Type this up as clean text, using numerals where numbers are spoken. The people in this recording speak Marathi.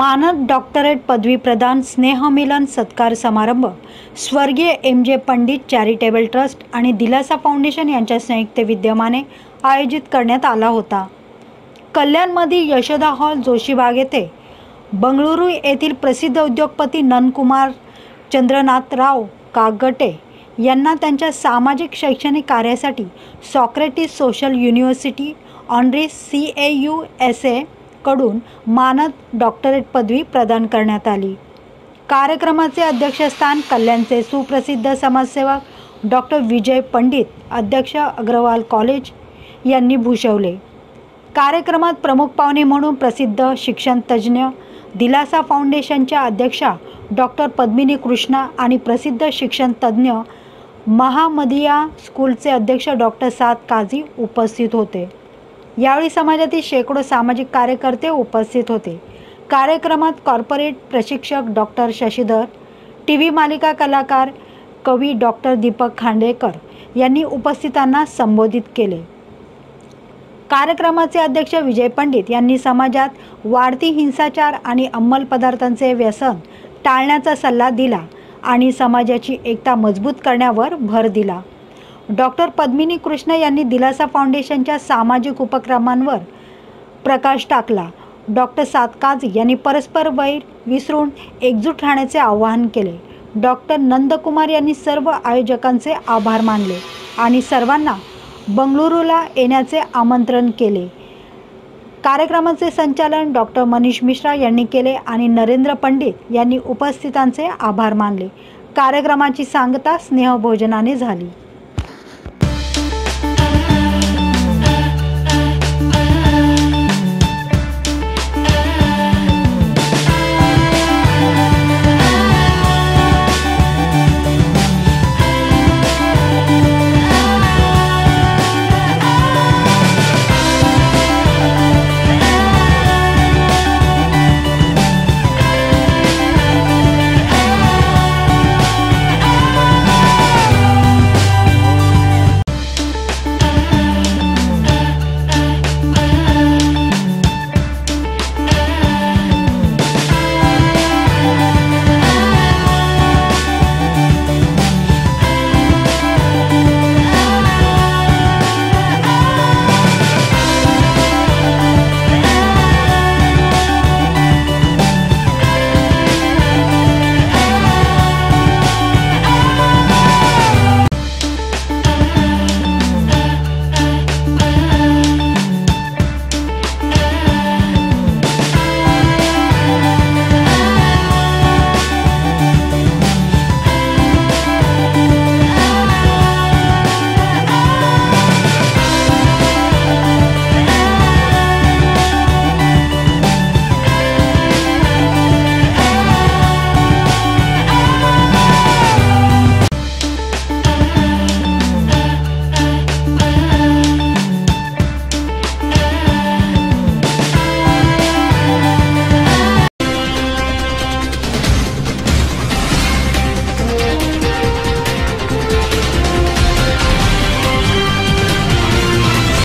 मानद डॉक्टरेट पदवी प्रदान स्नेहमिलन सत्कार समारंभ स्वर्गीय एम.जे. पंडित चॅरिटेबल ट्रस्ट आणि दिलासा फाउंडेशन यांच्या संयुक्त विद्यमाने आयोजित करण्यात आला होता. कल्याणमधील यशोदा हॉल जोशीबाग येथे बंगळुरू येथील प्रसिद्ध उद्योगपती नंदकुमार चंद्रनाथराव कागटे यांना त्यांच्या सामाजिक शैक्षणिक कार्यासाठी सॉक्रेटिस सोशल युनिव्हर्सिटी ऑनरी CAUSA कडून मानद डॉक्टरेट पदवी प्रदान करण्यात आली. कार्यक्रमाचे अध्यक्षस्थान कल्याणचे सुप्रसिद्ध समाजसेवक डॉक्टर विजय पंडित अध्यक्ष अग्रवाल कॉलेज यांनी भूषवले. कार्यक्रमात प्रमुख पाहुणे म्हणून प्रसिद्ध शिक्षण तज्ज्ञ दिलासा फाउंडेशनच्या अध्यक्षा डॉक्टर पद्मिनी कृष्णा आणि प्रसिद्ध शिक्षण तज्ज्ञ महामदिया स्कूलचे अध्यक्ष डॉक्टर साद काझी उपस्थित होते. यावेळी समाजातील शेकडो सामाजिक कार्यकर्ते उपस्थित होते. कार्यक्रमात कॉर्पोरेट प्रशिक्षक डॉक्टर शशिधर, TV मालिका कलाकार कवी डॉक्टर दीपक खांडेकर यांनी उपस्थितांना संबोधित केले. कार्यक्रमाचे अध्यक्ष विजय पंडित यांनी समाजात वाढती हिंसाचार आणि अंमल पदार्थांचे व्यसन टाळण्याचा सल्ला दिला आणि समाजाची एकता मजबूत करण्यावर भर दिला. डॉक्टर पद्मिनी कृष्ण यांनी दिलासा फाउंडेशनच्या सामाजिक उपक्रमांवर प्रकाश टाकला. डॉक्टर साद काझी यांनी परस्पर वैर विसरून एकजूट राहण्याचे आवाहन केले. डॉक्टर नंदकुमार यांनी सर्व आयोजकांचे आभार मानले आणि सर्वांना बंगळुरूला येण्याचे आमंत्रण केले. कार्यक्रमाचे संचालन डॉक्टर मनीष मिश्रा यांनी केले आणि नरेंद्र पंडित यांनी उपस्थितांचे आभार मानले. कार्यक्रमाची सांगता स्नेहभोजनाने झाली.